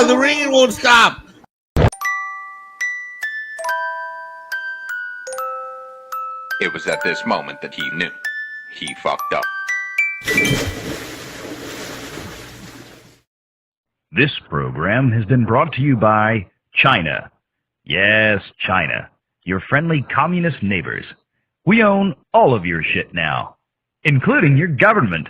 The ringing won't stop. It was at this moment that he knew. He fucked up. This program has been brought to you by China. Yes, China. Your friendly communist neighbors. We own all of your shit now, including your government.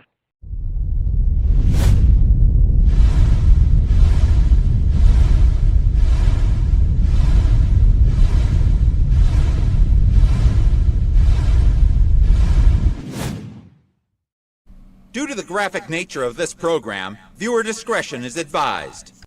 Due to the graphic nature of this program, viewer discretion is advised.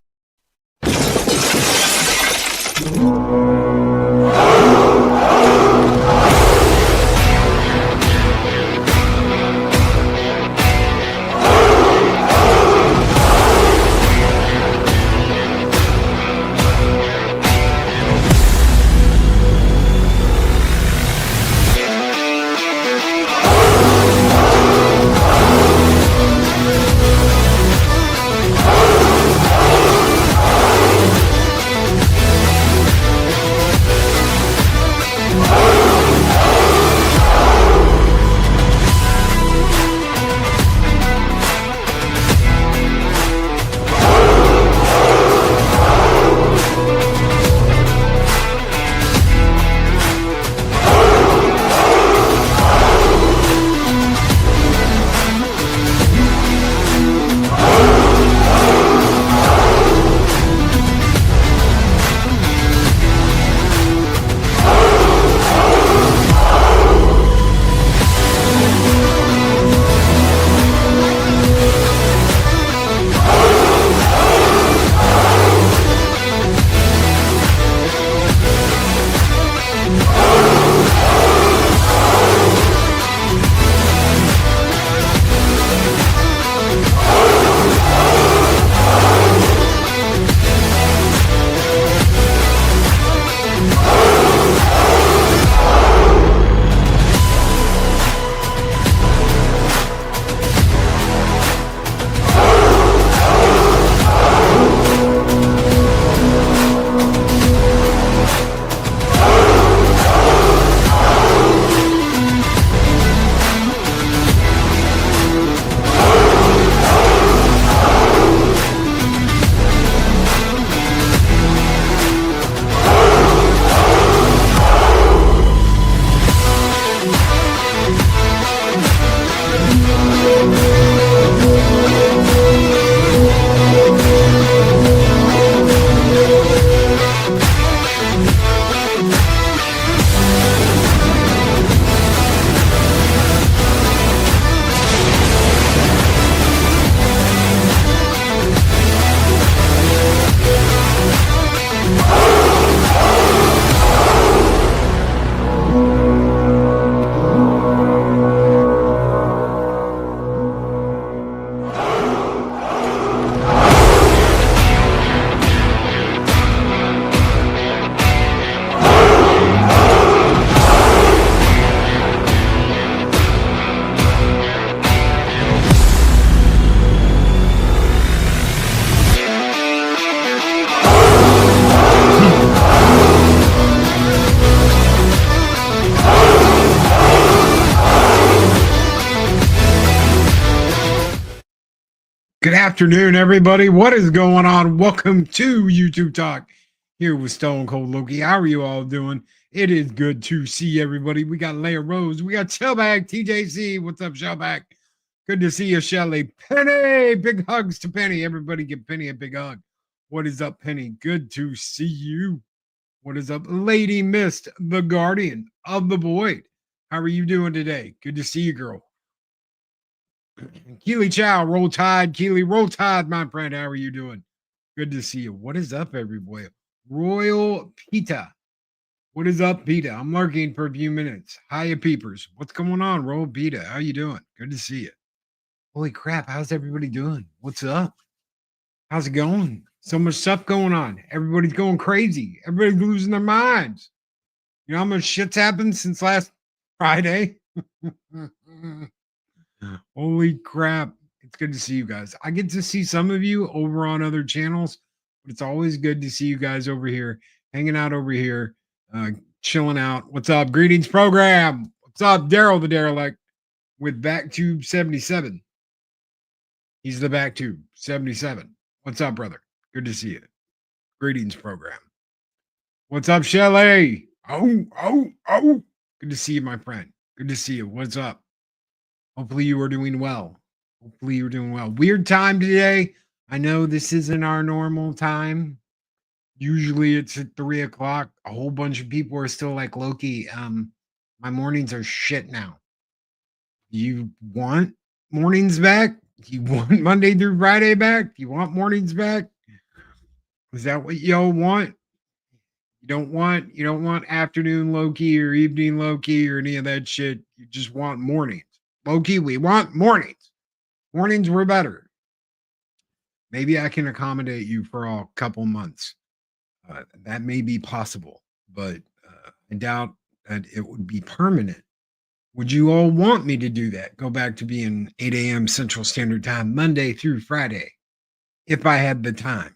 Good afternoon, everybody. What is going on? Welcome to YouTube Talk here with Stone Cold Loki. How are you all doing? It is good to see everybody. We got Leia Rose. We got Shellback TJC. What's up, Shellback? Good to see you, Shelly. Penny, big hugs to Penny. Everybody give Penny a big hug. What is up, Penny? Good to see you. What is up, Lady Mist, the Guardian of the Void? How are you doing today? Good to see you, girl. Keely Chow, roll tide. Keely, roll tide, my friend. How are you doing? Good to see you. What is up, everybody? Royal Pita. What is up, Pita? I'm lurking for a few minutes. Hiya, peepers. What's going on, Royal Pita? How you doing? Good to see you. Holy crap, how's everybody doing? What's up? How's it going? So much stuff going on. Everybody's going crazy. Everybody's losing their minds. You know how much shit's happened since last Friday? Holy crap. It's good to see you guys. I get to see some of you over on other channels, but it's always good to see you guys over here, hanging out over here, chilling out. What's up? Greetings program. What's up? Daryl the Derelict with Backtube 77. He's the Backtube 77. What's up, brother? Good to see you. Greetings program. What's up, Shelly? Oh. Good to see you, my friend. Good to see you. What's up? Hopefully you are doing well. Hopefully you're doing well. Weird time today. I know this isn't our normal time. Usually it's at 3 o'clock. A whole bunch of people are still like, Loki, my mornings are shit now. You want mornings back? You want Monday through Friday back? You want mornings back? Is that what y'all want? You don't want afternoon Loki or evening Loki or any of that shit. You just want mornings. Loki, we want mornings. Mornings were better. Maybe I can accommodate you for a couple months. That may be possible, but I doubt that it would be permanent. Would you all want me to do that? Go back to being 8 a.m. Central Standard Time, Monday through Friday, if I had the time.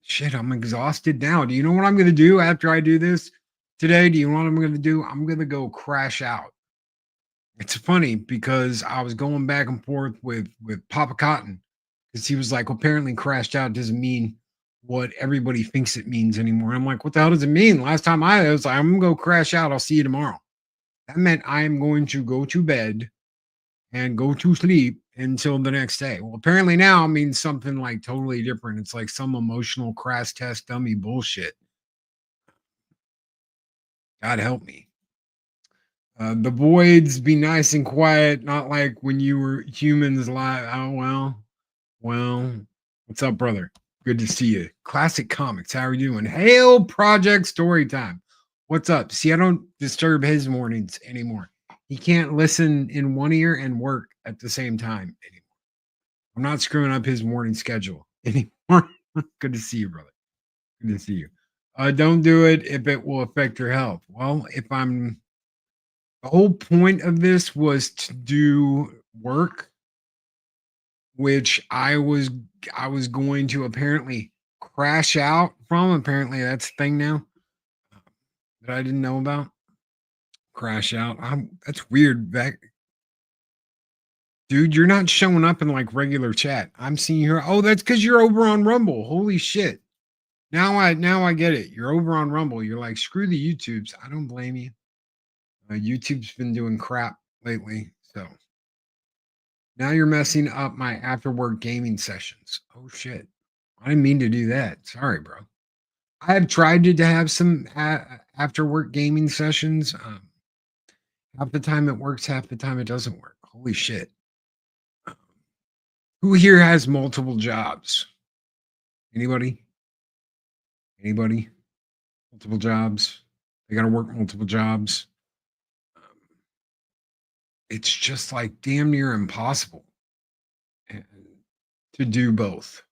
Shit, I'm exhausted now. Do you know what I'm going to do after I do this today? Do you know what I'm going to do? I'm going to go crash out. It's funny because I was going back and forth with Papa Cotton because he was like, apparently crashed out doesn't mean what everybody thinks it means anymore. I'm like, what the hell does it mean? Last time I was like, I'm going to go crash out. I'll see you tomorrow. That meant I am going to go to bed and go to sleep until the next day. Well, apparently now it means something like totally different. It's like some emotional crash test dummy bullshit. God help me. The voids be nice and quiet, not like when you were humans live. Oh, well. What's up, brother? Good to see you. Classic Comics. How are you doing? Hail Project Storytime. What's up? See, I don't disturb his mornings anymore. He can't listen in one ear and work at the same time anymore. I'm not screwing up his morning schedule anymore. Good to see you, brother. Good to see you. Don't do it if it will affect your health. Well, the whole point of this was to do work, which I was going to apparently crash out from. Apparently that's a thing now that I didn't know about. Crash out. That's weird. Dude, you're not showing up in like regular chat. I'm seeing you here. Oh, that's because you're over on Rumble. Holy shit. Now I get it. You're over on Rumble. You're like, screw the YouTubes. I don't blame you. YouTube's been doing crap lately, so now you're messing up my after work gaming sessions. Oh shit, I didn't mean to do that. Sorry, bro. I have tried to have some after work gaming sessions. Half the time it works, half the time it doesn't work. Holy shit. Who here has multiple jobs? Anybody? Multiple jobs? They got to work multiple jobs. It's just like damn near impossible to do both.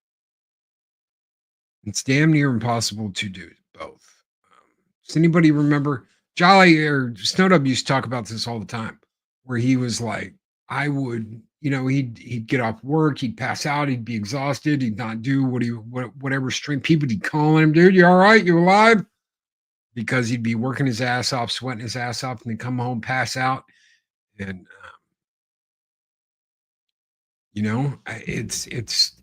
It's damn near impossible to do both. Does anybody remember Jolly or Snowdub used to talk about this all the time, where he was like, I would, he'd get off work, he'd pass out, he'd be exhausted, he'd not do whatever string people would call him, dude, you all right? You alive? Because he'd be working his ass off, sweating his ass off, and then come home, pass out. And You know, it's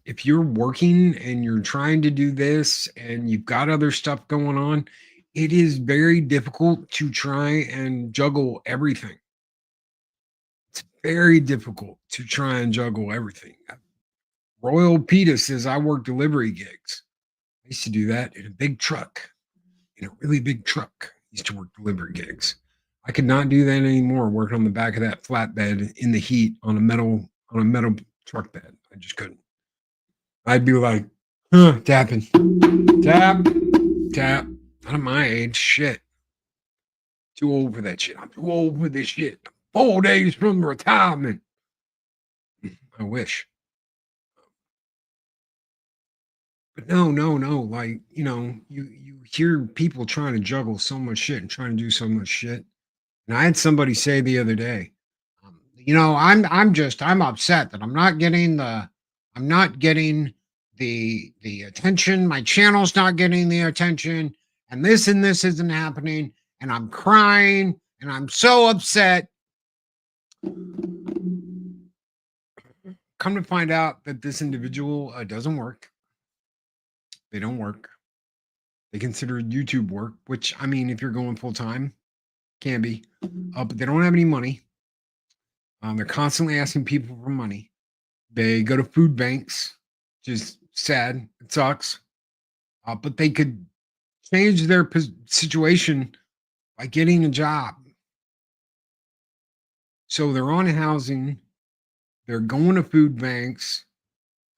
if you're working and you're trying to do this and you've got other stuff going on, it is very difficult to try and juggle everything. It's very difficult to try and juggle everything. Royal Peta says I work delivery gigs. I used to do that in a big truck, in a really big truck. I used to work delivery gigs. I could not do that anymore. Working on the back of that flatbed in the heat on a metal truck bed. I just couldn't. I'd be like, tapping, tap, tap. Not at my age, shit. Too old for that shit. I'm too old for this shit. 4 days from retirement. I wish. But no. Like, you hear people trying to juggle so much shit and trying to do so much shit. And I had somebody say the other day, I'm upset that I'm not getting the attention. My channel's not getting the attention, and this isn't happening, and I'm crying, and I'm so upset. Come to find out that this individual doesn't work. They don't work. They consider YouTube work, which, I mean, if you're going full time, can be. But they don't have any money. They're constantly asking people for money. They go to food banks, which is sad. It sucks. But they could change their situation by getting a job. So they're on housing. They're going to food banks.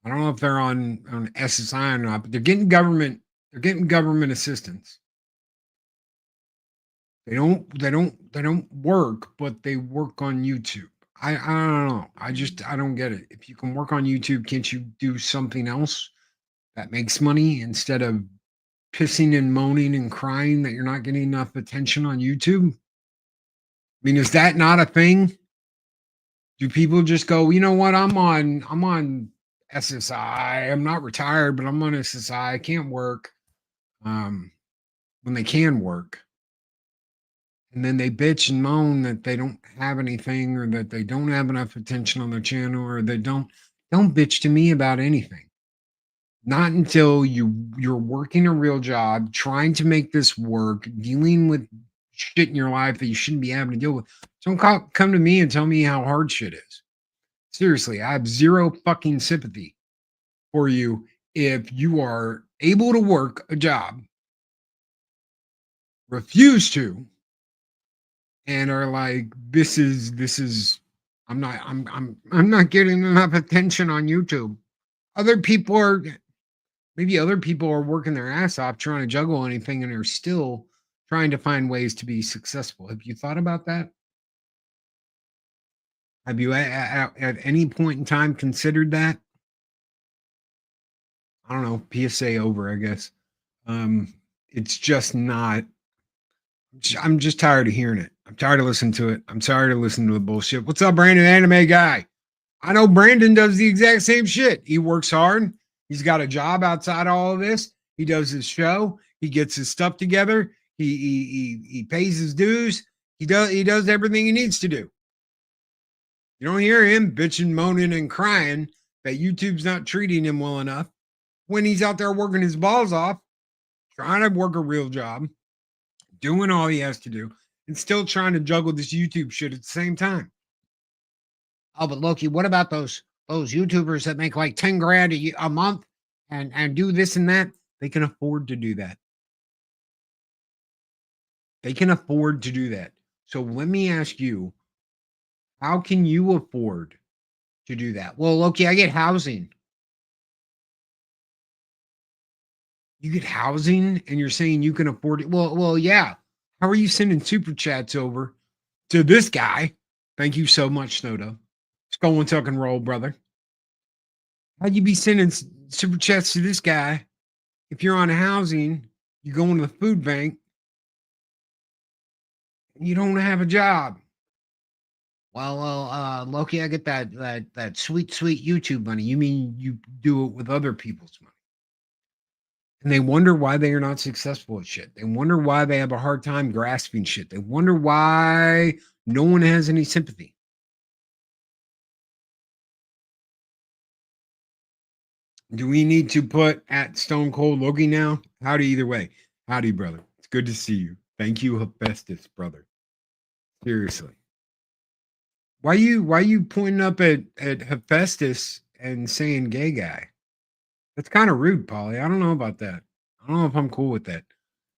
I don't know if they're on SSI or not, but they're getting government assistance. They don't work, but they work on YouTube. I don't know. I don't get it. If you can work on YouTube, can't you do something else that makes money instead of pissing and moaning and crying that you're not getting enough attention on YouTube? I mean, is that not a thing? Do people just go, you know what? I'm on SSI. I'm not retired, but I'm on SSI. I can't work when they can work. And then they bitch and moan that they don't have anything or that they don't have enough attention on their channel or they don't bitch to me about anything. Not until you're working a real job, trying to make this work, dealing with shit in your life that you shouldn't be having to deal with. Don't come to me and tell me how hard shit is. Seriously, I have zero fucking sympathy for you if you are able to work a job, refuse to, and are like, this is I'm not getting enough attention on YouTube. Maybe other people are working their ass off trying to juggle anything and are still trying to find ways to be successful. Have you thought about that? Have you at any point in time considered that? I don't know. PSA over, I guess. It's just not. I'm just tired of hearing it. I'm tired of listening to it. I'm tired of listening to the bullshit. What's up, Brandon, anime guy? I know Brandon does the exact same shit. He works hard. He's got a job outside all of this. He does his show. He gets his stuff together. He pays his dues. He does everything he needs to do. You don't hear him bitching, moaning, and crying that YouTube's not treating him well enough when he's out there working his balls off, trying to work a real job, doing all he has to do, and still trying to juggle this YouTube shit at the same time. Oh, but Loki, what about those YouTubers that make like 10 grand a month and do this and that? They can afford to do that. They can afford to do that. So let me ask you, how can you afford to do that? Well, Loki, I get housing. You get housing and you're saying you can afford it? Well, yeah. How are you sending super chats over to this guy? Thank you so much, Snowdo. Let's go and tuck and roll, brother. How'd you be sending super chats to this guy if you're on housing, you go into the food bank, and you don't have a job? Well, Loki, I get that sweet YouTube money. You mean you do it with other people's money? And they wonder why they are not successful at shit. They wonder why they have a hard time grasping shit. They wonder why no one has any sympathy. Do we need to put at Stone Cold Loki now? Howdy, either way. Howdy, brother. It's good to see you. Thank you, Hephaestus, brother. Seriously. Why you pointing up at Hephaestus and saying gay guy? That's kind of rude, Polly. I don't know about that. I don't know if I'm cool with that.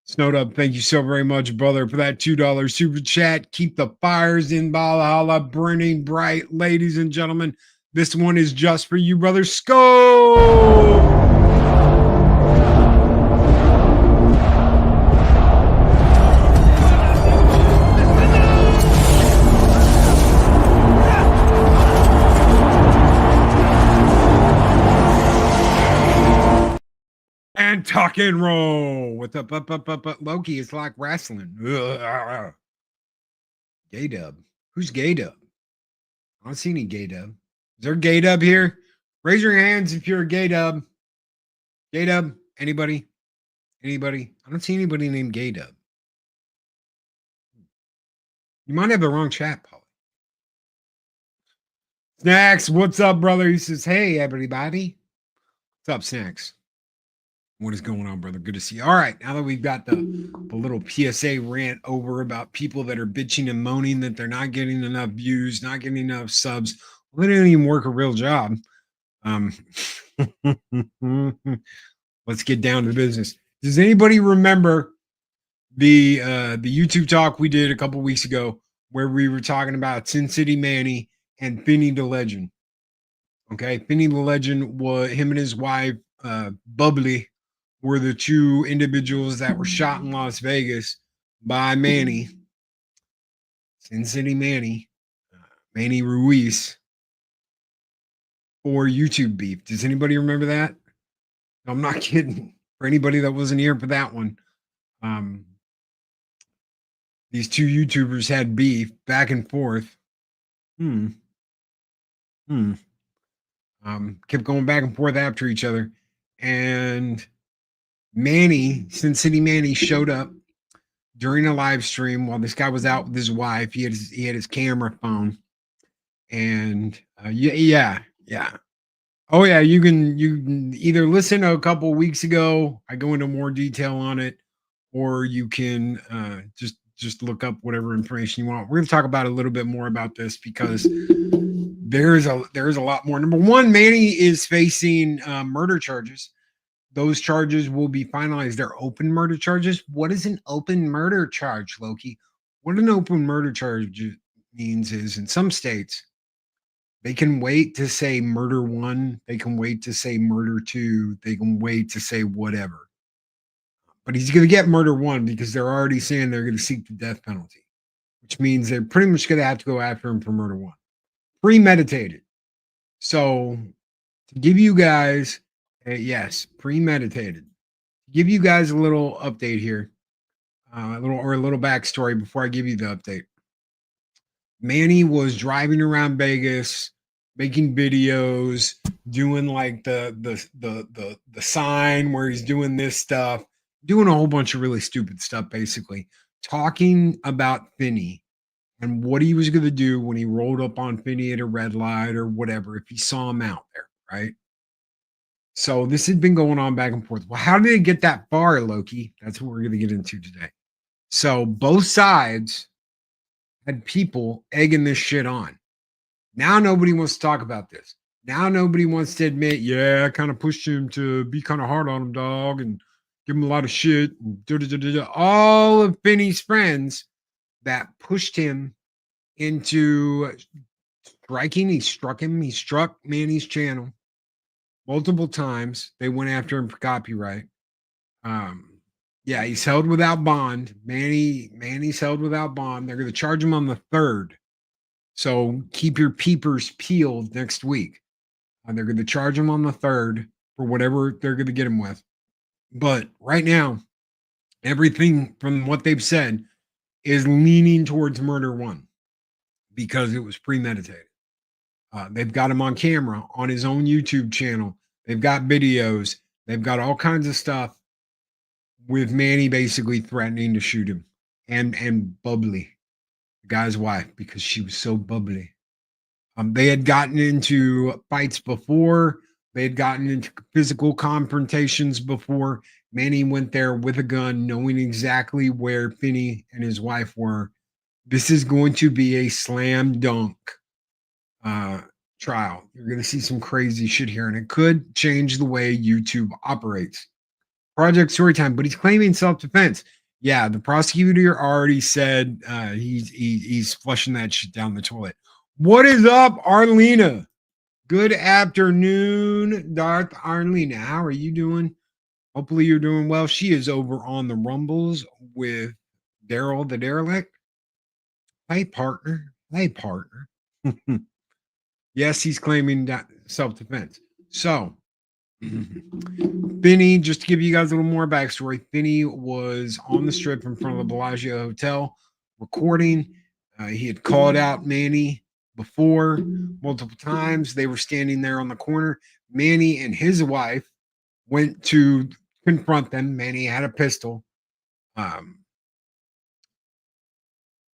Snowed up, thank you so very much, brother, for that $2 super chat. Keep the fires in Valhalla burning bright, ladies and gentlemen. This one is just for you, brother. Skull! And tuck and roll with the Loki. It's like wrestling. Gay dub. Who's gay dub? I don't see any gay dub. Is there a gay dub here? Raise your hands if you're a gay dub. Gay dub? Anybody? Anybody? I don't see anybody named gay dub. You might have the wrong chat, Paul. Snacks, what's up, brother? He says, hey, everybody. What's up, Snacks? What is going on, brother? Good to see you. All right, now that we've got the little PSA rant over about people that are bitching and moaning that they're not getting enough views, not getting enough subs, well, they don't even work a real job. Let's get down to business. Does anybody remember the YouTube talk we did a couple weeks ago where we were talking about SinCity Manny and Finny the Legend? Okay, Finny the Legend was him and his wife, Bubbly, were the two individuals that were shot in Las Vegas by Manny, SinCity Manny, Manny Ruiz, for YouTube beef. Does anybody remember that? I'm not kidding. For anybody that wasn't here for that one, these two YouTubers had beef back and forth. Kept going back and forth after each other, and Manny, SinCity Manny, showed up during a live stream while this guy was out with his wife. He had his camera phone, and yeah. Oh yeah, you can either listen to a couple weeks ago. I go into more detail on it, or you can just look up whatever information you want. We're going to talk about a little bit more about this because there's a lot more. Number one, Manny is facing murder charges. Those charges will be finalized. They're open murder charges. What is an open murder charge, Loki? What an open murder charge means is in some states, they can wait to say murder one. They can wait to say murder two. They can wait to say whatever. But he's going to get murder one because they're already saying they're going to seek the death penalty, which means they're pretty much going to have to go after him for murder one. Premeditated. So to give you guys, yes, premeditated. To give you guys a little update here, a little backstory before I give you the update. Manny was driving around Vegas, making videos, doing like the sign where he's doing this stuff, doing a whole bunch of really stupid stuff, basically talking about Finny and what he was going to do when he rolled up on Finny at a red light or whatever, if he saw him out there, right? So this had been going on back and forth. Well, how did it get that far, Loki? That's what we're going to get into today. So both sides had people egging this shit on. Now nobody wants to talk about this. Now nobody wants to admit, yeah, I kind of pushed him to be kind of hard on him, dog, and give him a lot of shit. All of Finny's friends that pushed him into striking. He struck Manny's channel multiple times. They went after him for copyright. Yeah, he's held without bond. Manny's held without bond. They're going to charge him on the 3rd. So keep your peepers peeled next week. They're going to charge him on the 3rd for whatever they're going to get him with. But right now, everything from what they've said is leaning towards murder one because it was premeditated. They've got him on camera on his own YouTube channel. They've got videos. They've got all kinds of stuff with Manny basically threatening to shoot him and Bubbly, the guy's wife, because she was so bubbly. They had gotten into fights before. They had gotten into physical confrontations before. Manny went there with a gun, knowing exactly where Finney and his wife were. This is going to be a slam dunk trial. You're going to see some crazy shit here, and it could change the way YouTube operates. Project Storytime, but he's claiming self-defense. Yeah, the prosecutor already said he's flushing that shit down the toilet. What is up, Arlena? Good afternoon, Darth Arlena. How are you doing? Hopefully you're doing well. She is over on the Rumbles with Daryl the Derelict. Hey, partner. Hey, partner. Yes, he's claiming self-defense. So, Finney, just to give you guys a little more backstory, Finney was on the strip in front of the Bellagio Hotel recording. He had called out Manny before multiple times. They were standing there on the corner. Manny and his wife went to confront them. Manny had a pistol.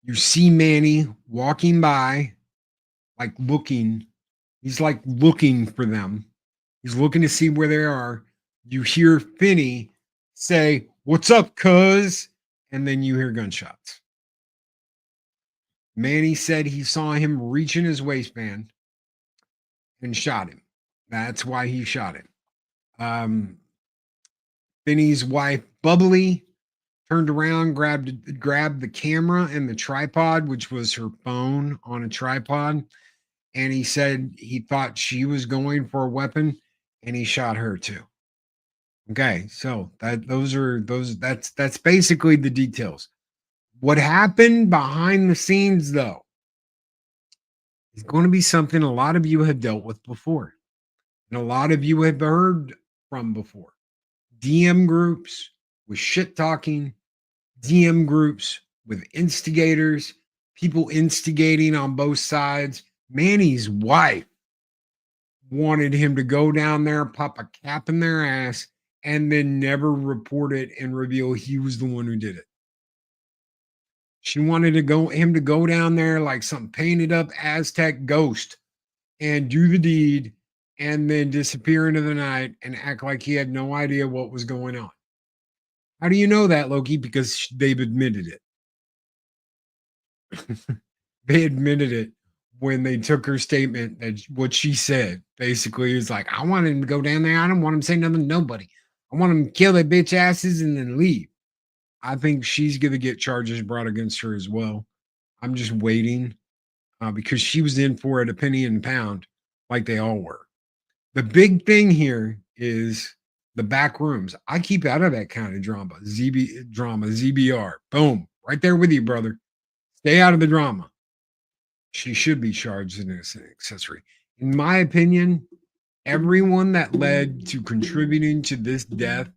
You see Manny walking by, like looking. He's like looking for them. He's looking to see where they are. You hear Finney say, "What's up, cuz?" And then you hear gunshots. Manny said he saw him reach in his waistband and shot him. That's why he shot him. Finney's wife, Bubbly, turned around, grabbed the camera and the tripod, which was her phone on a tripod. And he said he thought she was going for a weapon, and he shot her too. Okay, so that's basically the details. What happened behind the scenes, though, is going to be something a lot of you have dealt with before, and a lot of you have heard from before. DM groups with shit talking, DM groups with instigators, people instigating on both sides. Manny's wife wanted him to go down there, pop a cap in their ass, and then never report it and reveal he was the one who did it. She wanted him to go down there like some painted up Aztec ghost and do the deed and then disappear into the night and act like he had no idea what was going on. How do you know that, Loki? Because they've admitted it. They admitted it when they took her statement that what she said basically is like, I want him to go down there. I don't want him to say nothing to nobody. I want him to kill their bitch asses and then leave. I think she's going to get charges brought against her as well. I'm just waiting because she was in for it a penny and pound like they all were. The big thing here is the back rooms. I keep out of that kind of drama. ZBR. Boom. Right there with you, brother. Stay out of the drama. She should be charged as an accessory. In my opinion, everyone that led to contributing to this death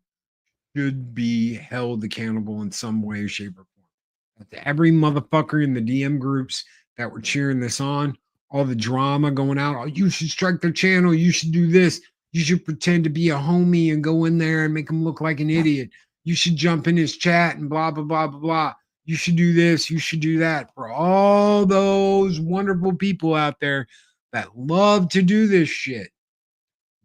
should be held accountable in some way, shape, or form. To every motherfucker in the DM groups that were cheering this on, all the drama going out, oh, you should strike their channel, you should do this, you should pretend to be a homie and go in there and make him look like an idiot. You should jump in his chat and blah, blah, blah, blah, blah. You should do this, you should do that. For all those wonderful people out there that love to do this shit,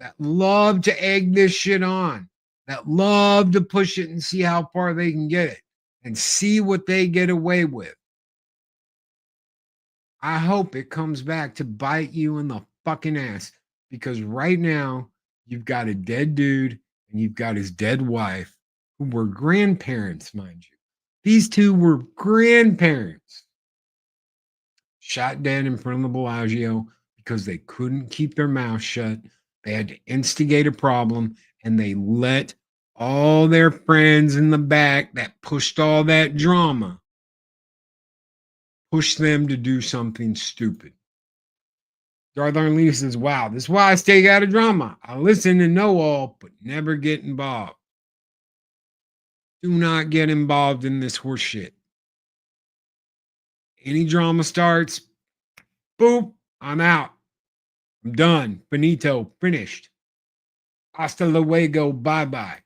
that love to egg this shit on, that love to push it and see how far they can get it and see what they get away with. I hope it comes back to bite you in the fucking ass, because right now you've got a dead dude and you've got his dead wife, who were grandparents, mind you. These two were grandparents, shot dead in front of the Bellagio because they couldn't keep their mouth shut. They had to instigate a problem, and they let all their friends in the back that pushed all that drama push them to do something stupid. Darth Arlene says, wow, this is why I stay out of drama. I listen and know all, but never get involved. Do not get involved in this horse shit. Any drama starts, boop, I'm out. I'm done. Finito, finished. Hasta luego, bye-bye.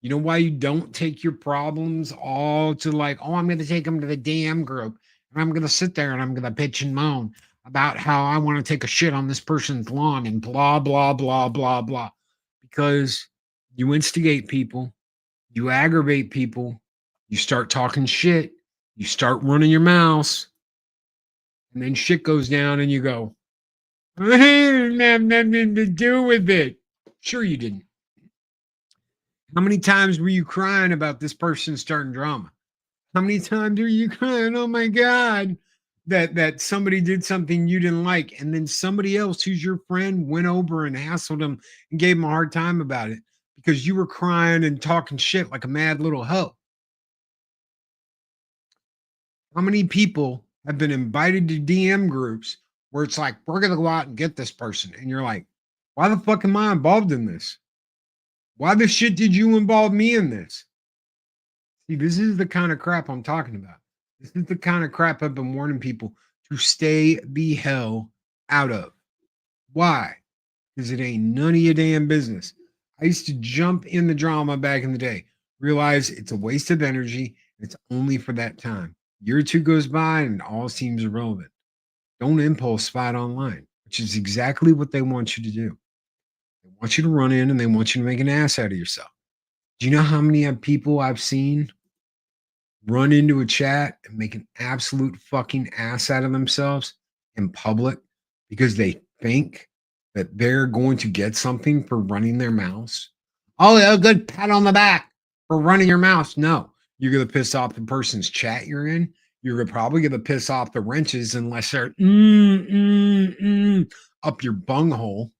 You know why you don't take your problems all to like, oh, I'm going to take them to the DM group, and I'm going to sit there and I'm going to bitch and moan about how I want to take a shit on this person's lawn and blah, blah, blah, blah, blah. Because you instigate people, you aggravate people, you start talking shit, you start running your mouth, and then shit goes down and you go, I didn't have nothing to do with it. Sure, you didn't. How many times were you crying about this person starting drama? How many times are you crying? Oh my God, that somebody did something you didn't like, and then somebody else who's your friend went over and hassled them and gave them a hard time about it because you were crying and talking shit like a mad little hoe. How many people have been invited to DM groups where it's like, we're gonna go out and get this person, and you're like, why the fuck am I involved in this? Why the shit did you involve me in this? See, this is the kind of crap I'm talking about. This is the kind of crap I've been warning people to stay the hell out of. Why? Because it ain't none of your damn business. I used to jump in the drama back in the day, realize it's a waste of energy. It's only for that time. Year or two goes by and all seems irrelevant. Don't impulse fight online, which is exactly what they want you to do. They want you to run in and they want you to make an ass out of yourself. Do you know how many people I've seen run into a chat and make an absolute fucking ass out of themselves in public because they think that they're going to get something for running their mouths? Oh, a good pat on the back for running your mouth. No, you're going to piss off the person's chat you're in. You're probably going to piss off the wrenches unless they're up your bunghole.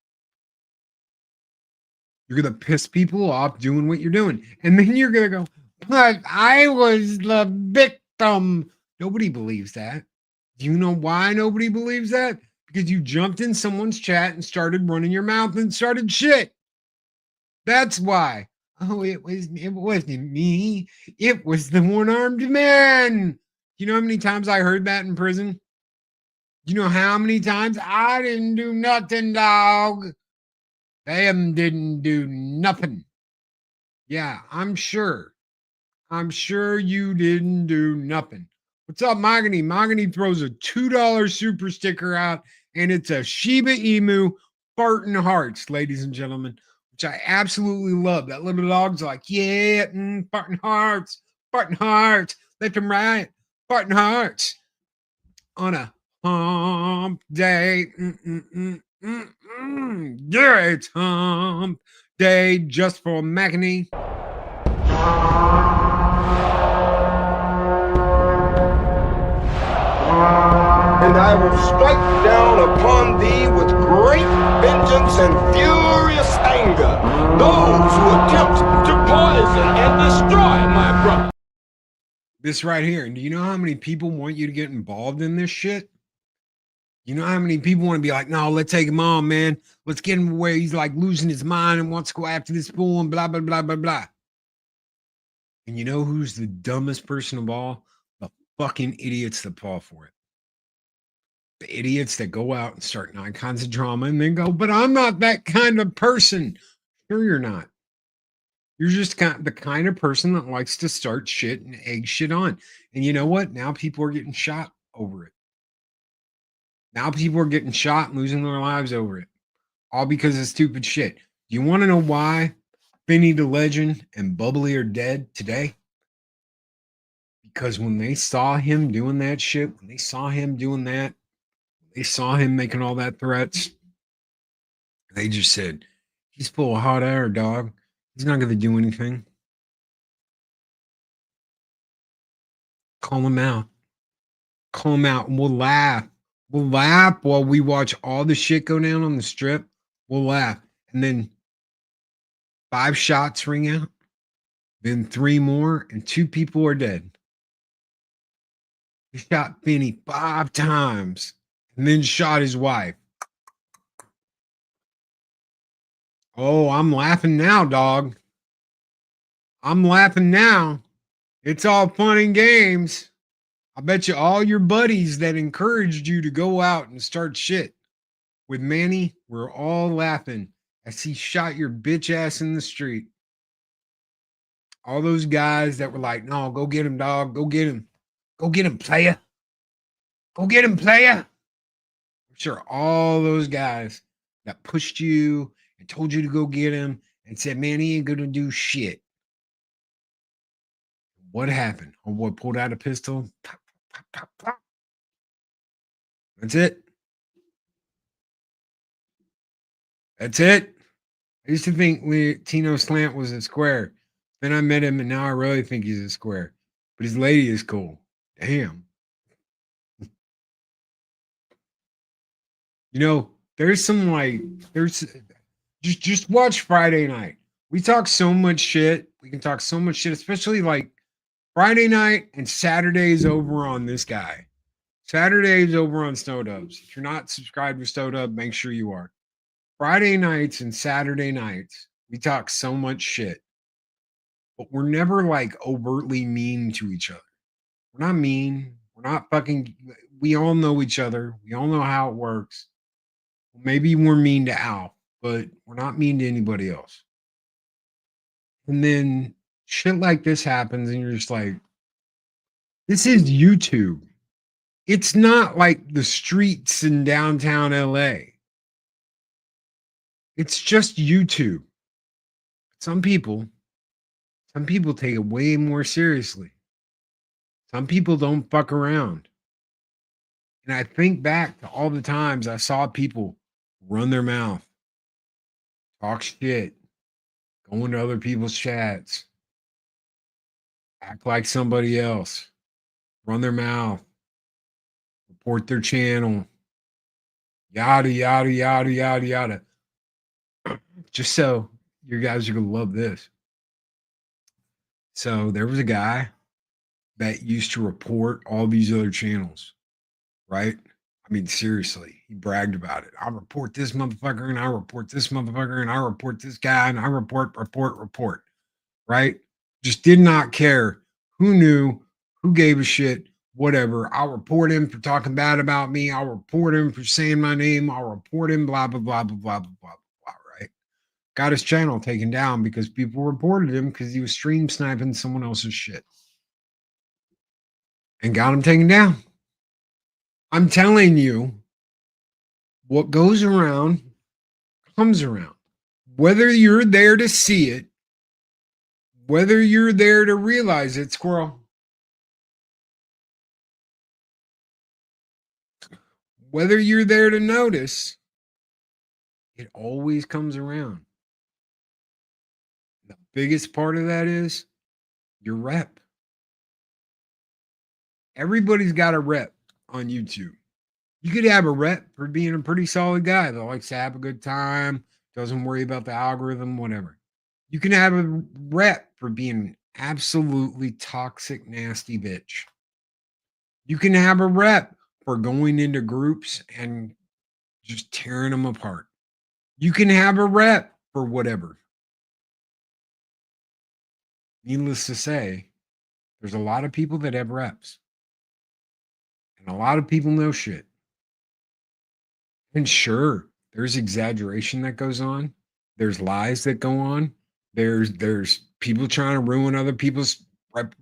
You're going to piss people off doing what you're doing. And then you're going to go, but I was the victim. Nobody believes that. Do you know why nobody believes that? Because you jumped in someone's chat and started running your mouth and started shit. That's why. Oh, it wasn't me. It was the one-armed man. You know how many times I heard that in prison? You know how many times? I didn't do nothing, dog. Them didn't do nothing. Yeah, I'm sure. I'm sure you didn't do nothing. What's up, Mahogany? Mahogany throws a $2 super sticker out, and it's a Shiba Inu farting hearts, ladies and gentlemen, which I absolutely love. That little dog's like, yeah, farting hearts, left and right, farting hearts on a hump day. Yeah, it's hump day just for Mahogany. And I will strike down upon thee with great vengeance and furious anger those who attempt to poison and destroy my brother. This right here. And do you know how many people want you to get involved in this shit? You know how many people want to be like, no, let's take him on, man. Let's get him where he's like losing his mind and wants to go after this fool and blah, blah, blah, blah, blah. And you know who's the dumbest person of all? The fucking idiots that fall for it. The idiots that go out and start 9 kinds of drama and then go, but I'm not that kind of person. Sure, you're not. You're just the kind of person that likes to start shit and egg shit on. And you know what? Now people are getting shot over it. Now people are getting shot and losing their lives over it. All because of stupid shit. Do you want to know why Finny the Legend and Bubbly are dead today? Because when they saw him doing that shit, when they saw him doing that, they saw him making all that threats, they just said, he's full of hot air, dog. He's not going to do anything. Call him out. Call him out and we'll laugh. We'll laugh while we watch all the shit go down on the strip. We'll laugh. And then 5 shots ring out. Then 3 more and 2 people are dead. He shot Finny 5 times and then shot his wife. Oh, I'm laughing now, dog. I'm laughing now. It's all fun and games. I bet you all your buddies that encouraged you to go out and start shit with Manny, we're all laughing as he shot your bitch ass in the street. All those guys that were like, no, go get him, dog. Go get him. Go get him, player. Go get him, player. sure all those guys that pushed you and told you to go get him and said, man, he ain't gonna do shit. What happened? Homeboy pulled out a pistol. Pop, pop, pop, pop. That's it. That's it. I used to think Tino Slant was a square. Then I met him, and now I really think he's a square. But his lady is cool. Damn. You know, there's some there's just watch Friday night. We talk so much shit. We can talk so much shit, especially like Friday night and Saturdays over on this guy. Saturdays over on Snow Dubs. If you're not subscribed to Snow Dub, make sure you are. Friday nights and Saturday nights, we talk so much shit, but we're never like overtly mean to each other. We're not mean. We're not fucking. We all know each other. We all know how it works. Maybe we're mean to Al, but we're not mean to anybody else. And then shit like this happens, and you're just like, this is YouTube. It's not like the streets in downtown LA. It's just YouTube. Some people take it way more seriously. Some people don't fuck around. And I think back to all the times I saw people run their mouth, talk shit, go into other people's chats, act like somebody else, run their mouth, report their channel, yada, yada, yada, yada, yada. Just so you guys are going to love this. So there was a guy that used to report all these other channels, right? I mean, seriously, he bragged about it. I report this motherfucker, and I report this motherfucker, and I report this guy, and I report, right? Just did not care who knew, who gave a shit, whatever. I'll report him for talking bad about me. I'll report him for saying my name. I'll report him, blah, blah, blah, blah, blah, blah, blah, blah, right? Got his channel taken down because people reported him because he was stream sniping someone else's shit. And got him taken down. I'm telling you, what goes around comes around. Whether you're there to see it, whether you're there to realize it, squirrel. Whether you're there to notice, it always comes around. The biggest part of that is your rep. Everybody's got a rep on YouTube. You could have a rep for being a pretty solid guy that likes to have a good time, doesn't worry about the algorithm, whatever. You can have a rep for being absolutely toxic, nasty bitch. You can have a rep for going into groups and just tearing them apart. You can have a rep for whatever. Needless to say, there's a lot of people that have reps. And a lot of people know shit. And sure, there's exaggeration that goes on. There's lies that go on. There's people trying to ruin other people's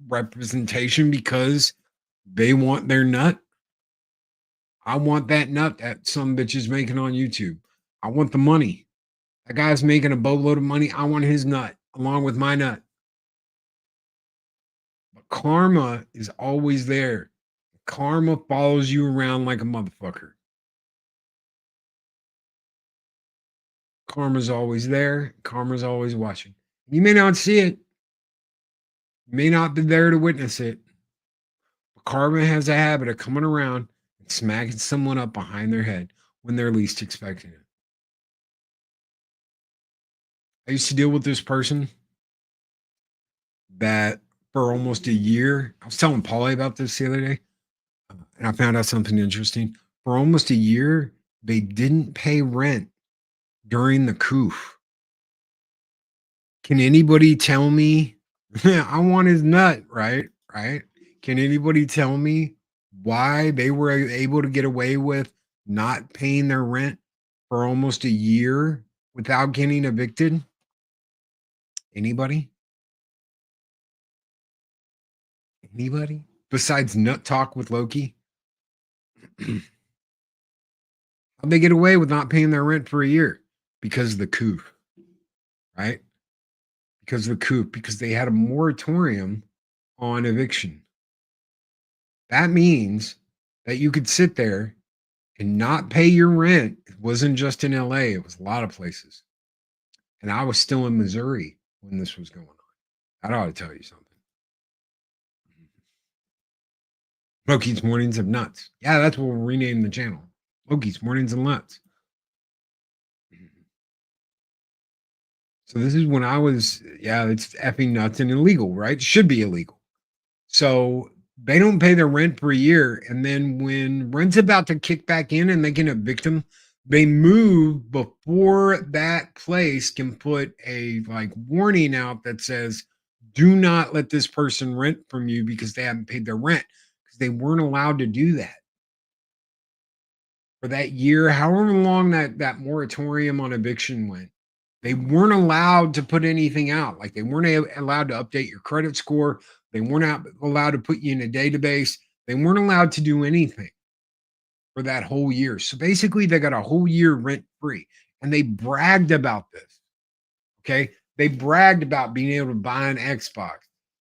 representation because they want their nut. I want that nut that some bitch is making on YouTube. I want the money. That guy's making a boatload of money. I want his nut along with my nut. But karma is always there. Karma follows you around like a motherfucker. Karma's always there. Karma's always watching. You may not see it. You may not be there to witness it. But karma has a habit of coming around and smacking someone up behind their head when they're least expecting it. I used to deal with this person that for almost a year, I was telling Paulie about this the other day, and I found out something interesting. For almost a year, they didn't pay rent during the coup. Can anybody tell me? I want his nut, right? Right? Can anybody tell me why they were able to get away with not paying their rent for almost a year without getting evicted? Anybody? Anybody? Besides Nut Talk with Loki? How'd they get away with not paying their rent for a year? Because of the coup, right? Because of the coup, because they had a moratorium on eviction. That means that you could sit there and not pay your rent. It wasn't just in LA, it was a lot of places. And I was still in Missouri when this was going on. That ought to tell you something. Loki's Mornings of Nuts. Yeah, that's what we'll rename the channel. Loki's Mornings of Nuts. So this is when I was, it's effing nuts and illegal, right? It should be illegal. So they don't pay their rent for a year. And then when rent's about to kick back in and they can evict them, they move before that place can put a warning out that says, do not let this person rent from you because they haven't paid their rent, because they weren't allowed to do that for that year, however long that moratorium on eviction went. They weren't allowed to put anything out. Like, they weren't allowed to update your credit score. They weren't allowed to put you in a database. They weren't allowed to do anything for that whole year. So basically, they got a whole year rent free. And they bragged about this. Okay. They bragged about being able to buy an Xbox.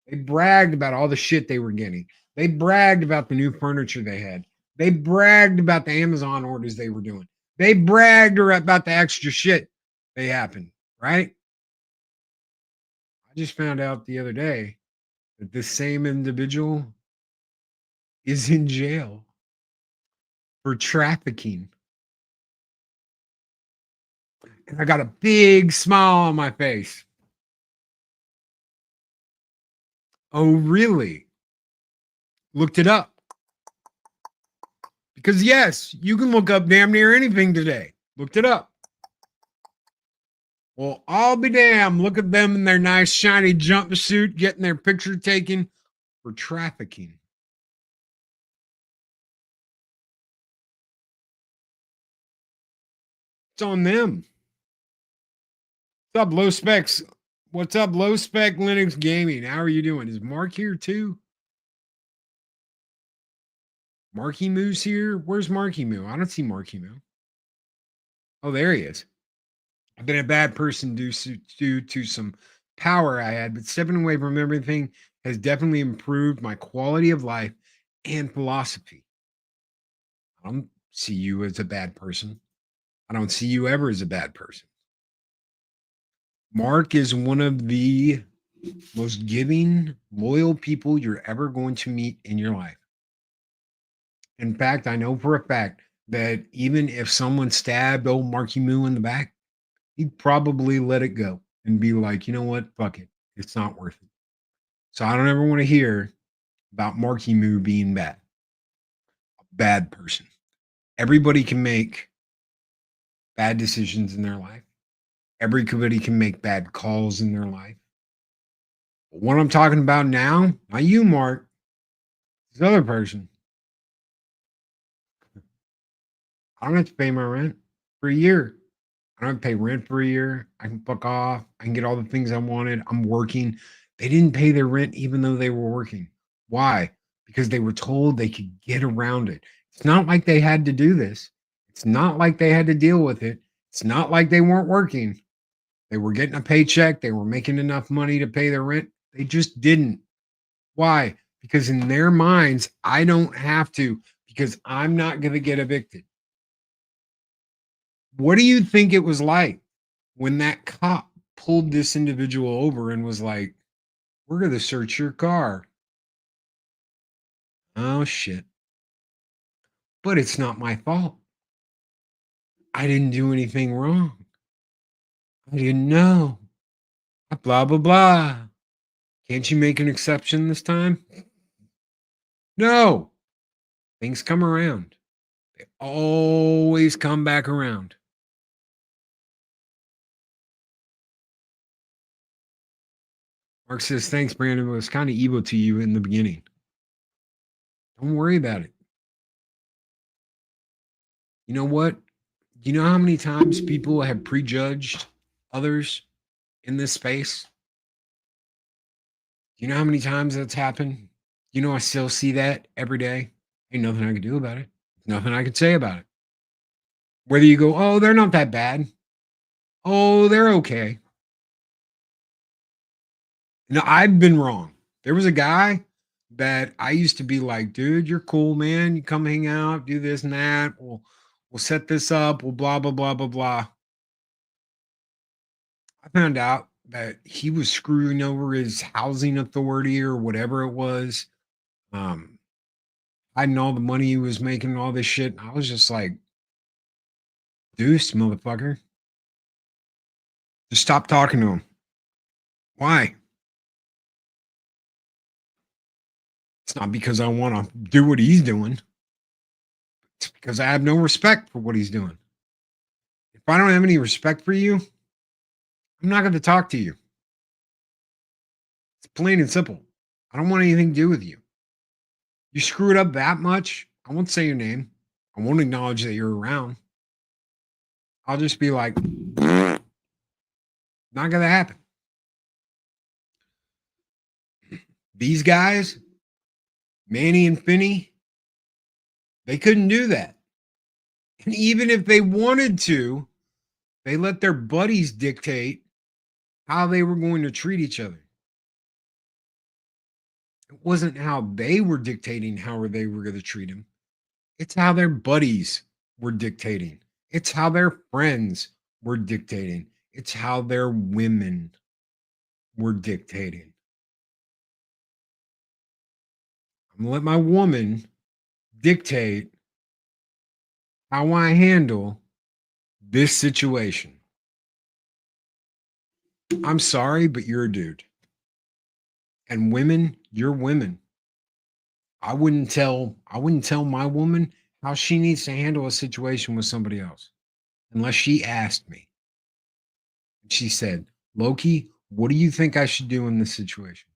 They bragged about all the shit they were getting. They bragged about the new furniture they had. They bragged about the Amazon orders they were doing. They bragged about the extra shit they happened, right? I just found out the other day that this same individual is in jail for trafficking. And I got a big smile on my face. Oh, really? Looked it up. Because yes, you can look up damn near anything today. Looked it up. Well, I'll be damned. Look at them in their nice shiny jumpsuit getting their picture taken for trafficking. It's on them. What's up, Low Specs? What's up, Low Spec Linux Gaming? How are you doing? Is Mark here too? Marky Moo's here? Where's Marky Moo? I don't see Marky Moo. Oh, there he is. I've been a bad person due to some power I had, but stepping away from everything has definitely improved my quality of life and philosophy. I don't see you as a bad person. I don't see you ever as a bad person. Mark is one of the most giving, loyal people you're ever going to meet in your life. In fact, I know for a fact that even if someone stabbed old Marky Moo in the back, he'd probably let it go and be like, you know what? Fuck it. It's not worth it. So I don't ever want to hear about Marky Moo being bad. A bad person. Everybody can make bad decisions in their life. Everybody can make bad calls in their life. But what I'm talking about now, not you, Mark, this other person. I don't have to pay my rent for a year. I don't have to pay rent for a year. I can fuck off. I can get all the things I wanted. I'm working. They didn't pay their rent even though they were working. Why? Because they were told they could get around it. It's not like they had to do this. It's not like they had to deal with it. It's not like they weren't working. They were getting a paycheck. They were making enough money to pay their rent. They just didn't. Why? Because in their minds, I don't have to, because I'm not going to get evicted. What do you think it was like when that cop pulled this individual over and was like, we're going to search your car? Oh, shit. But it's not my fault. I didn't do anything wrong. I didn't know. Blah, blah, blah. Can't you make an exception this time? No. Things come around. They always come back around. Mark says, thanks, Brandon. It was kind of evil to you in the beginning. Don't worry about it. You know what? You know how many times people have prejudged others in this space? You know how many times that's happened? You know, I still see that every day. Ain't nothing I can do about it. Nothing I can say about it. Whether you go, oh, they're not that bad. Oh, they're okay. No, I've been wrong. There was a guy that I used to be like, dude, you're cool, man. You come hang out, do this and that. We'll set this up. We'll blah, blah, blah, blah, blah. I found out that he was screwing over his housing authority or whatever it was. Hiding all the money he was making and all this shit. And I was just like, deuce, motherfucker. Just stop talking to him. Why? It's not because I want to do what he's doing. It's because I have no respect for what he's doing. If I don't have any respect for you, I'm not going to talk to you. It's plain and simple. I don't want anything to do with you. You screw it up that much, I won't say your name. I won't acknowledge that you're around. I'll just be like, not going to happen. These guys, Manny and Finney, they couldn't do that. And even if they wanted to, they let their buddies dictate how they were going to treat each other. It wasn't how they were dictating how they were going to treat him. It's how their buddies were dictating. It's how their friends were dictating. It's how their women were dictating. I'm going to let my woman dictate how I handle this situation. I'm sorry, but you're a dude. And women, you're women. I wouldn't tell my woman how she needs to handle a situation with somebody else unless she asked me. She said, Loki, what do you think I should do in this situation?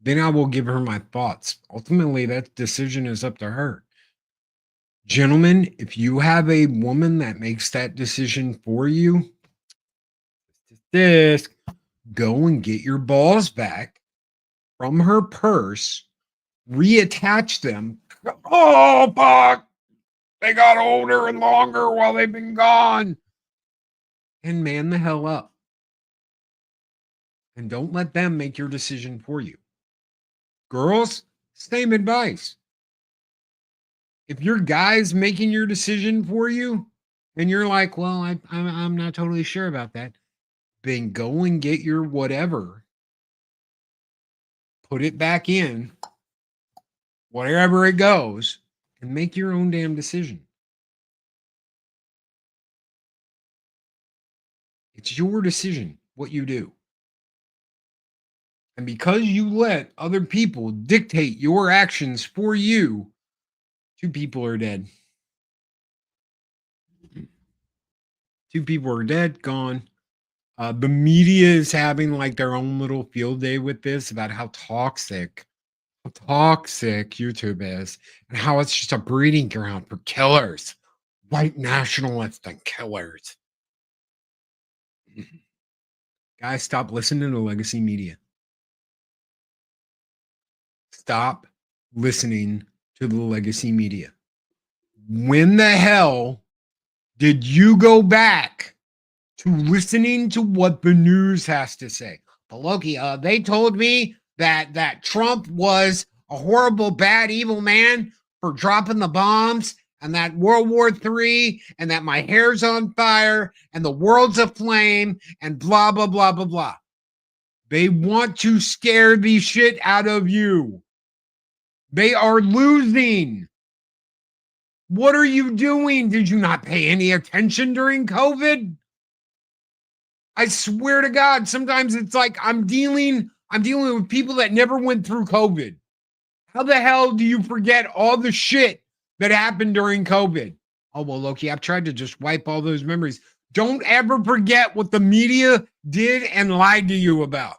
Then I will give her my thoughts. Ultimately, that decision is up to her. Gentlemen, if you have a woman that makes that decision for you, go and get your balls back from her purse, reattach them. Oh, fuck. They got older and longer while they've been gone. And man the hell up. And don't let them make your decision for you. Girls, same advice. If your guy's making your decision for you and you're like, well, I'm not totally sure about that, then go and get your whatever, put it back in, wherever it goes, and make your own damn decision. It's your decision what you do. And because you let other people dictate your actions for you, 2 people are dead. 2 people are dead, gone. The media is having like their own little field day with this about how toxic YouTube is and how it's just a breeding ground for killers, white nationalists and killers. Guys, stop listening to legacy media. Stop listening to the legacy media. When the hell did you go back to listening to what the news has to say? But Loki, they told me that Trump was a horrible, bad, evil man for dropping the bombs, and that World War III, and that my hair's on fire, and the world's aflame, and blah, blah, blah, blah, blah. They want to scare the shit out of you. They are losing. What are you doing? Did you not pay any attention during COVID? I swear to God, sometimes it's like I'm dealing with people that never went through COVID. How the hell do you forget all the shit that happened during COVID? Oh, well, Loki, I've tried to just wipe all those memories. Don't ever forget what the media did and lied to you about.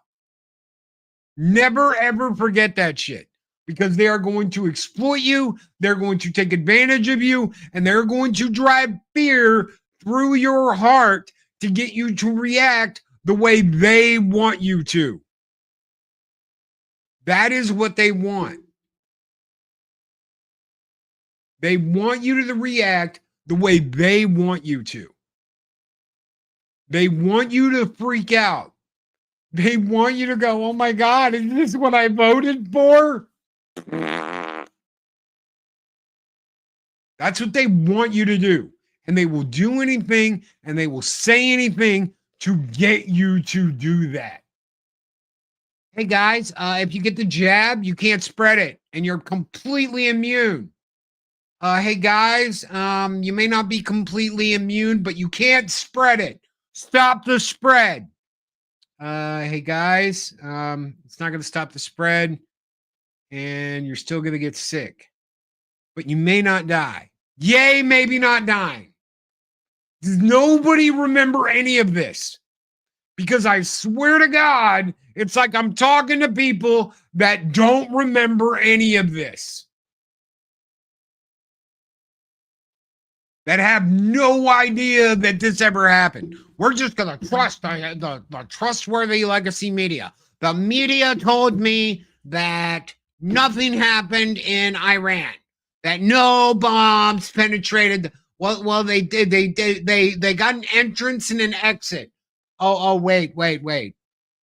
Never, ever forget that shit. Because they are going to exploit you, they're going to take advantage of you, and they're going to drive fear through your heart to get you to react the way they want you to. That is what they want. They want you to react the way they want you to. They want you to freak out. They want you to go, oh my God, is this what I voted for? That's what they want you to do. And they will do anything and they will say anything to get you to do that. Hey guys, if you get the jab, you can't spread it and you're completely immune. Hey guys, you may not be completely immune, but you can't spread it. Stop the spread. Hey guys, it's not going to stop the spread and you're still going to get sick, but you may not die. Yay, maybe not dying. Does nobody remember any of this? Because I swear to God, it's like I'm talking to people that don't remember any of this. That have no idea that this ever happened. We're just going to trust the trustworthy legacy media. The media told me that nothing happened in Iran, that no bombs penetrated. Well, they did. They got an entrance and an exit. Oh, wait.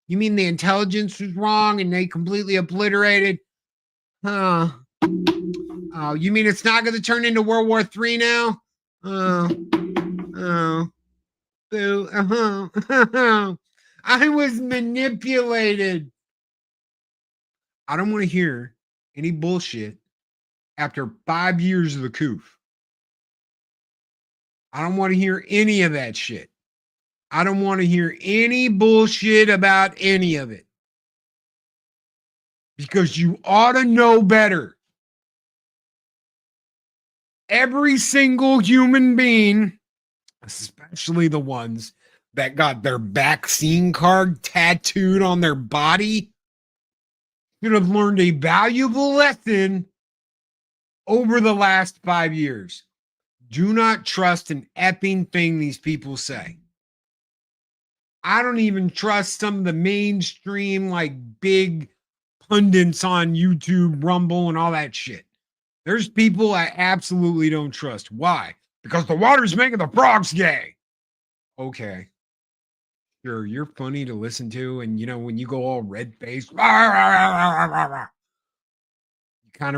You mean the intelligence was wrong and they completely obliterated? Oh, you mean it's not going to turn into World War III now? Boo. I was manipulated. I don't want to hear any bullshit after 5 years of the coup. I don't want to hear any of that shit. I don't want to hear any bullshit about any of it. Because you ought to know better. Every single human being, especially the ones that got their vaccine card tattooed on their body, should have learned a valuable lesson over the last 5 years. Do not trust an effing thing these people say. I don't even trust some of the mainstream, like big pundits on YouTube, Rumble, and all that shit. There's people I absolutely don't trust. Why? Because the water's making the frogs gay. Okay. Sure, you're funny to listen to. And, you know, when you go all red-faced, you kind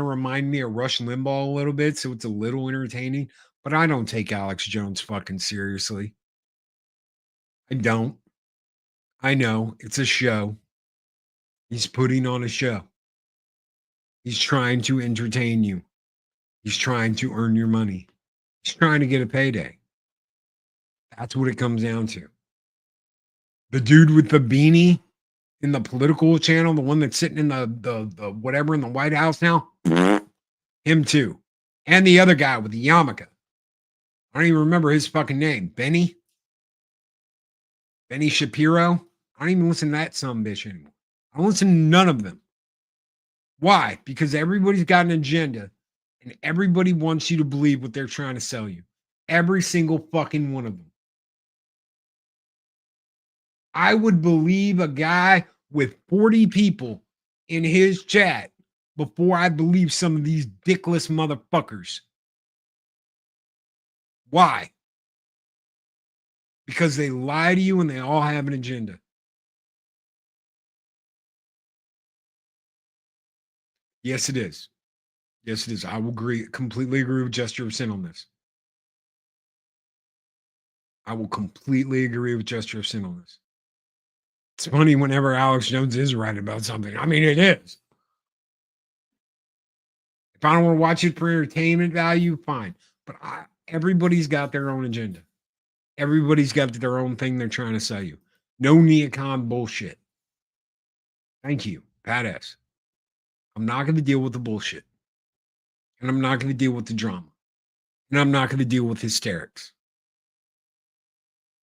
of remind me of Rush Limbaugh a little bit, so it's a little entertaining. But I don't take Alex Jones fucking seriously. I don't. I know, it's a show. He's putting on a show. He's trying to entertain you. He's trying to earn your money. He's trying to get a payday. That's what it comes down to. The dude with the beanie in the political channel, the one that's sitting in the whatever in the White House now, him too. And the other guy with the yarmulke. I don't even remember his fucking name. Benny Shapiro. I don't even listen to that sumbitch anymore. I don't listen to none of them. Why? Because everybody's got an agenda and everybody wants you to believe what they're trying to sell you. Every single fucking one of them. I would believe a guy with 40 people in his chat before I believe some of these dickless motherfuckers. Why? Because they lie to you and they all have an agenda. Yes, it is. Yes, it is. I will completely agree with Gesture of Sin on this. I will completely agree with Gesture of Sin on this. It's funny whenever Alex Jones is right about something. I mean, it is. If I don't want to watch it for entertainment value, fine. But everybody's got their own agenda. Everybody's got their own thing they're trying to sell you. No neocon bullshit. Thank you, badass. I'm not going to deal with the bullshit. And I'm not going to deal with the drama. And I'm not going to deal with hysterics.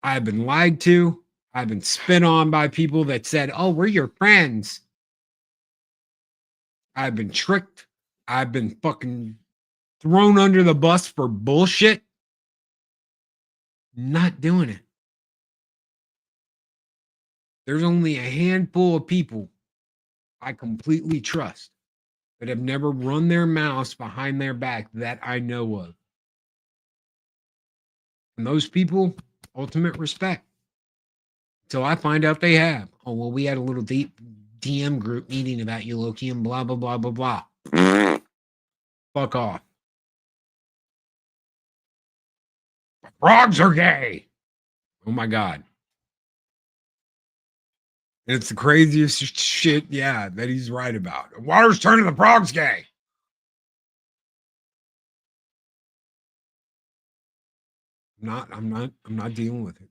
I've been lied to. I've been spit on by people that said, oh, we're your friends. I've been tricked. I've been fucking thrown under the bus for bullshit. Not doing it. There's only a handful of people I completely trust. that have never run their mouse behind their back that I know of. And those people, ultimate respect. So I find out they have. Oh, well, we had a little deep DM group meeting about you, Loki, and blah, blah, blah, blah, blah. Fuck off. Frogs are gay. Oh my God. And it's the craziest shit, yeah, that he's right about. Water's turning the frogs gay. I'm not dealing with it.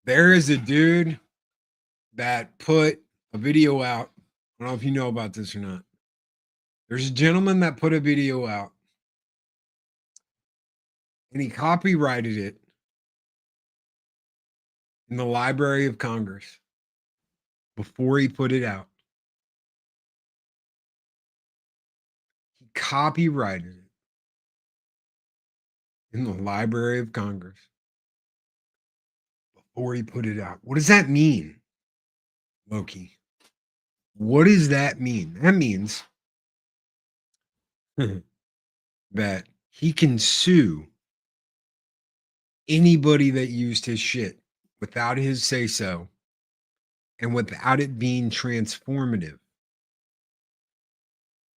There is a dude that put a video out. I don't know if you know about this or not. There's a gentleman that put a video out and he copyrighted it in the Library of Congress before he put it out. He copyrighted it in the Library of Congress before he put it out. What does that mean, Loki? What does that mean? That means that he can sue anybody that used his shit without his say so and without it being transformative.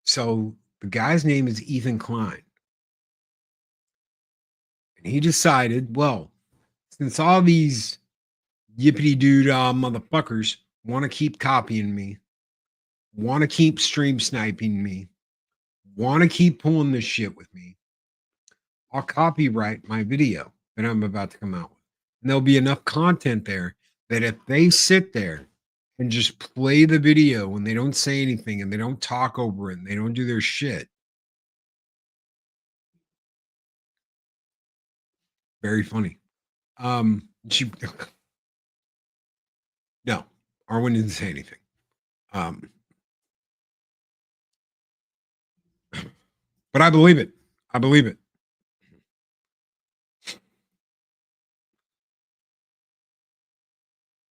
So the guy's name is Ethan Klein. And he decided, well, since all these yippity doo motherfuckers want to keep copying me, want to keep stream sniping me, want to keep pulling this shit with me, I'll copyright my video that I'm about to come out with. And there'll be enough content there that if they sit there and just play the video and they don't say anything and they don't talk over it and they don't do their shit, very funny. No, Arwen didn't say anything. But I believe it. I believe it.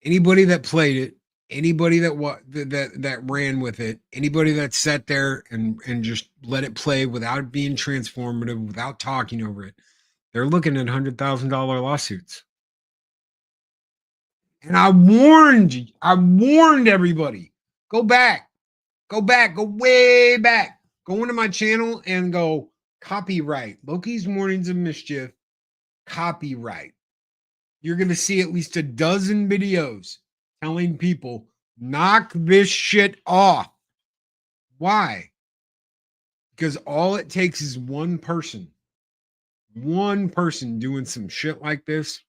Anybody that played it, anybody that ran with it, anybody that sat there and just let it play without it being transformative, without talking over it, they're looking at $100,000 lawsuits. And I warned you. I warned everybody. Go back. Go back. Go way back. Go into my channel and go copyright. Loki's Mornings of Mischief. Copyright. You're going to see at least a dozen videos telling people, knock this shit off. Why? Because all it takes is one person doing some shit like this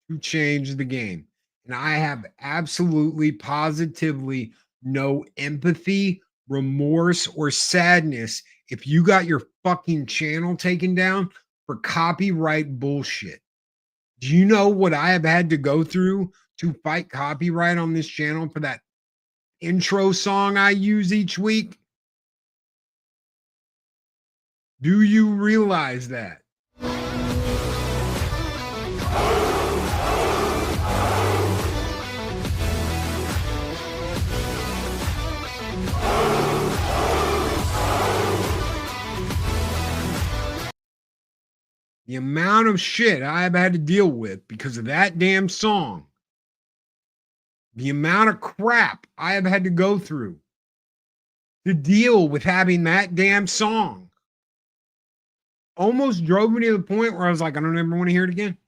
to change the game. And I have absolutely, positively no empathy, remorse, or sadness if you got your fucking channel taken down for copyright bullshit. Do you know what I have had to go through to fight copyright on this channel for that intro song I use each week? Do you realize that? The amount of shit I've had to deal with because of that damn song, the amount of crap I have had to go through to deal with having that damn song almost drove me to the point where I was like, I don't ever want to hear it again.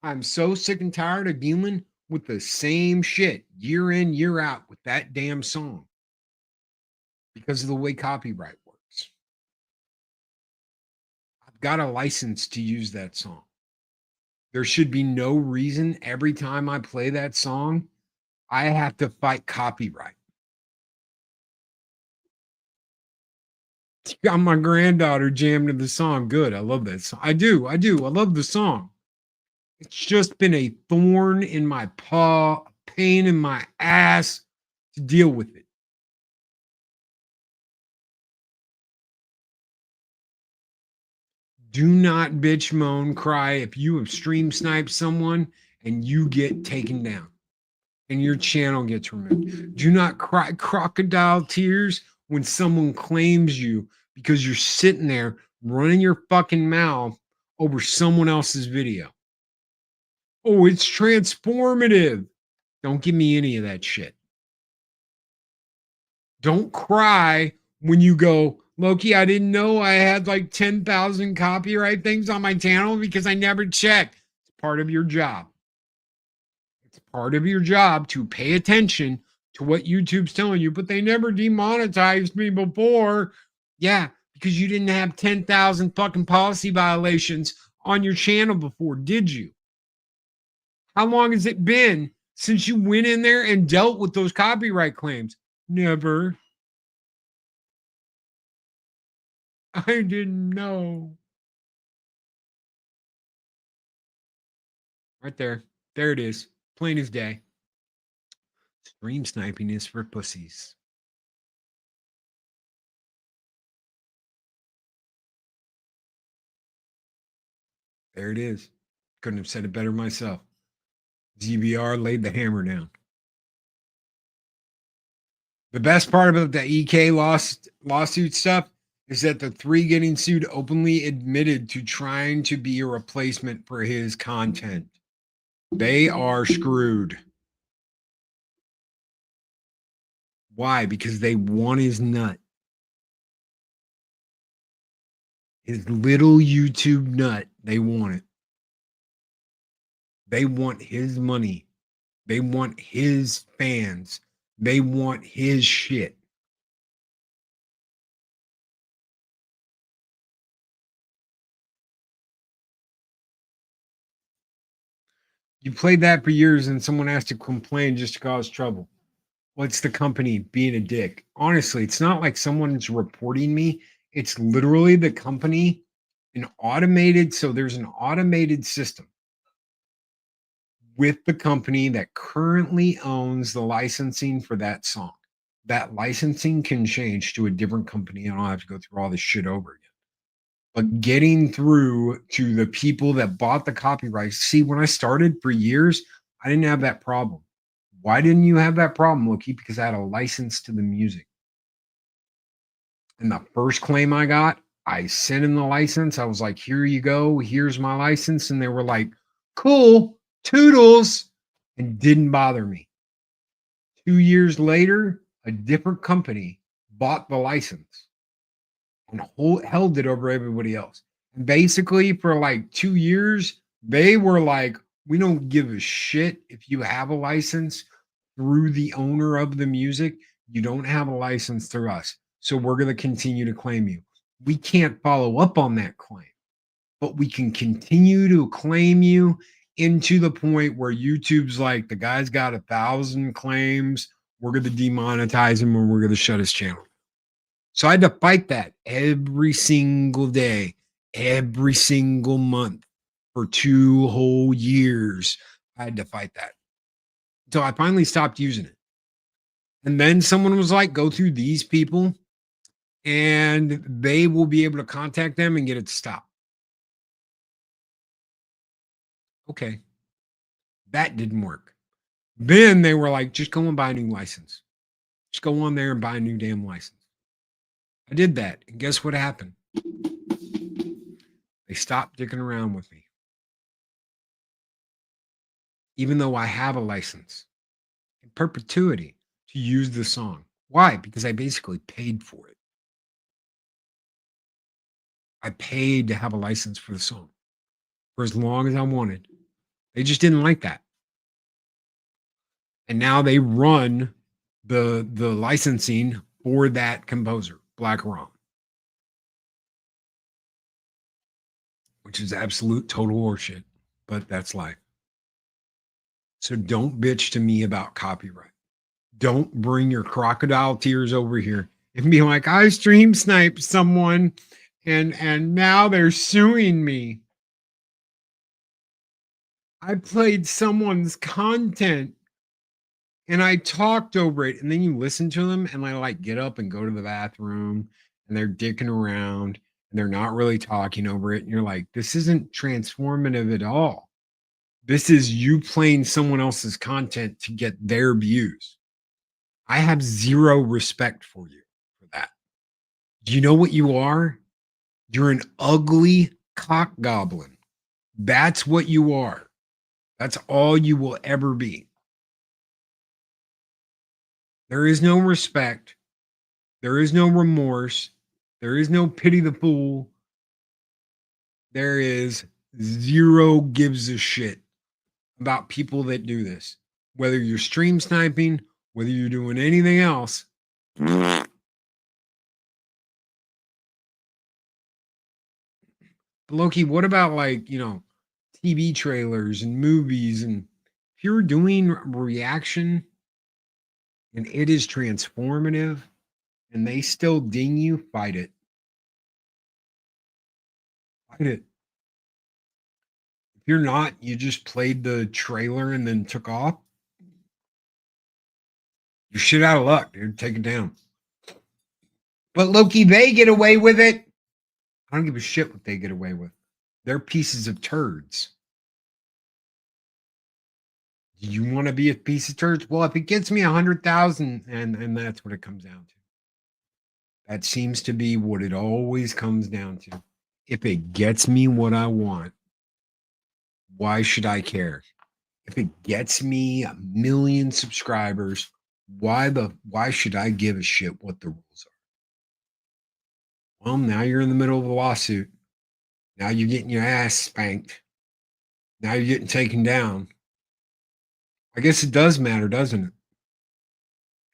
I'm so sick and tired of dealing with the same shit year in, year out with that damn song because of the way copyright works. Got a license to use that song. There should be no reason every time I play that song, I have to fight copyright. Got my granddaughter jammed to the song. Good. I love that song. I do. I love the song. It's just been a thorn in my paw, a pain in my ass to deal with it. Do not bitch, moan, cry if you have stream sniped someone and you get taken down. and your channel gets removed. Do not cry crocodile tears when someone claims you because you're sitting there running your fucking mouth over someone else's video. Oh, it's transformative. Don't give me any of that shit. Don't cry when you go, Loki, I didn't know I had like 10,000 copyright things on my channel because I never checked. It's part of your job. It's part of your job to pay attention to what YouTube's telling you, but they never demonetized me before. Yeah, because you didn't have 10,000 fucking policy violations on your channel before, did you? How long has it been since you went in there and dealt with those copyright claims? Never. I didn't know. Right there. There it is. Plain as day. Stream sniping is for pussies. There it is. Couldn't have said it better myself. GBR laid the hammer down. The best part about the EK lawsuit stuff is that the three getting sued openly admitted to trying to be a replacement for his content. They are screwed. Why? Because they want his nut. His little YouTube nut. They want it. They want his money. They want his fans. They want his shit. You played that for years and someone has to complain just to cause trouble. What's the company being a dick? Honestly, it's not like someone's reporting me. It's literally the company, so there's an automated system with the company that currently owns the licensing for that song. That licensing can change to a different company. I don't have to go through all this shit over again. But getting through to the people that bought the copyright. See, when I started for years, I didn't have that problem. Why didn't you have that problem, Loki? Because I had a license to the music. And the first claim I got, I sent in the license. I was like, here you go. Here's my license. And they were like, cool, toodles, and didn't bother me. 2 years later, a different company bought the license and held it over everybody else. And basically, for like 2 years, they were like, we don't give a shit if you have a license through the owner of the music. You don't have a license through us. So we're going to continue to claim you. We can't follow up on that claim, but we can continue to claim you into the point where YouTube's like, the guy's got 1,000 claims. We're going to demonetize him and we're going to shut his channel. So I had to fight that every single day, every single month for 2 whole years. I had to fight that. So I finally stopped using it. And then someone was like, go through these people and they will be able to contact them and get it to stop. Okay. That didn't work. Then they were like, just go and buy a new license. Just go on there and buy a new damn license. I did that. And guess what happened? They stopped dicking around with me. Even though I have a license in perpetuity to use the song. Why? Because I basically paid for it. I paid to have a license for the song for as long as I wanted. They just didn't like that. And now they run the licensing for that composer, Black Rom, which is absolute total horseshit, but that's life. So don't bitch to me about copyright. Don't bring your crocodile tears over here and be like, I stream sniped someone and now they're suing me. I played someone's content and I talked over it. And then you listen to them and I like get up and go to the bathroom and they're dicking around and they're not really talking over it. And you're like, this isn't transformative at all. This is you playing someone else's content to get their views. I have zero respect for you for that. Do you know what you are? You're an ugly cock goblin. That's what you are. That's all you will ever be. There is no respect. There is no remorse. There is no pity the fool. There is zero gives a shit about people that do this. Whether you're stream sniping, whether you're doing anything else. But Loki, what about like, TV trailers and movies? And if you're doing reaction and it is transformative and they still ding you, fight it. Fight it. If you're not, you just played the trailer and then took off. You're shit out of luck, dude. Take it down. But Loki, they get away with it. I don't give a shit what they get away with. They're pieces of turds. Do you want to be a piece of turds? Well, if it gets me 100,000, and that's what it comes down to. That seems to be what it always comes down to. If it gets me what I want, why should I care? If it gets me 1 million subscribers, why should I give a shit what the rules are? Well, now you're in the middle of a lawsuit. Now you're getting your ass spanked. Now you're getting taken down. I guess it does matter, doesn't it?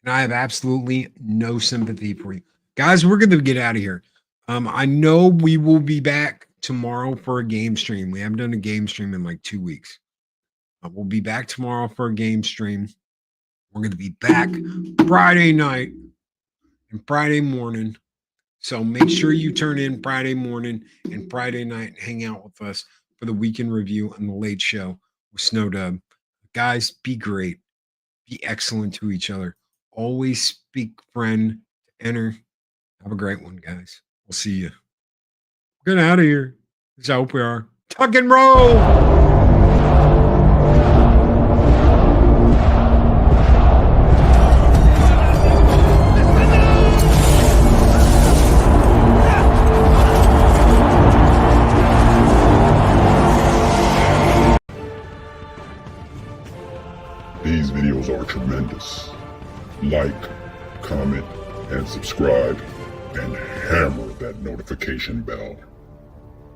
And I have absolutely no sympathy for you. Guys, we're going to get out of here. I know we will be back tomorrow for a game stream. We haven't done a game stream in like 2 weeks. We'll be back tomorrow for a game stream. We're going to be back Friday night and Friday morning. So make sure you turn in Friday morning and Friday night and hang out with us for the weekend review and the late show with Snowdub. Guys, be great. Be excellent to each other. Always speak friend to enter. Have a great one, guys. We'll see you. Get out of here. I hope we are. Tuck and roll. These videos are tremendous. Like, comment, and subscribe, and hammer that notification bell.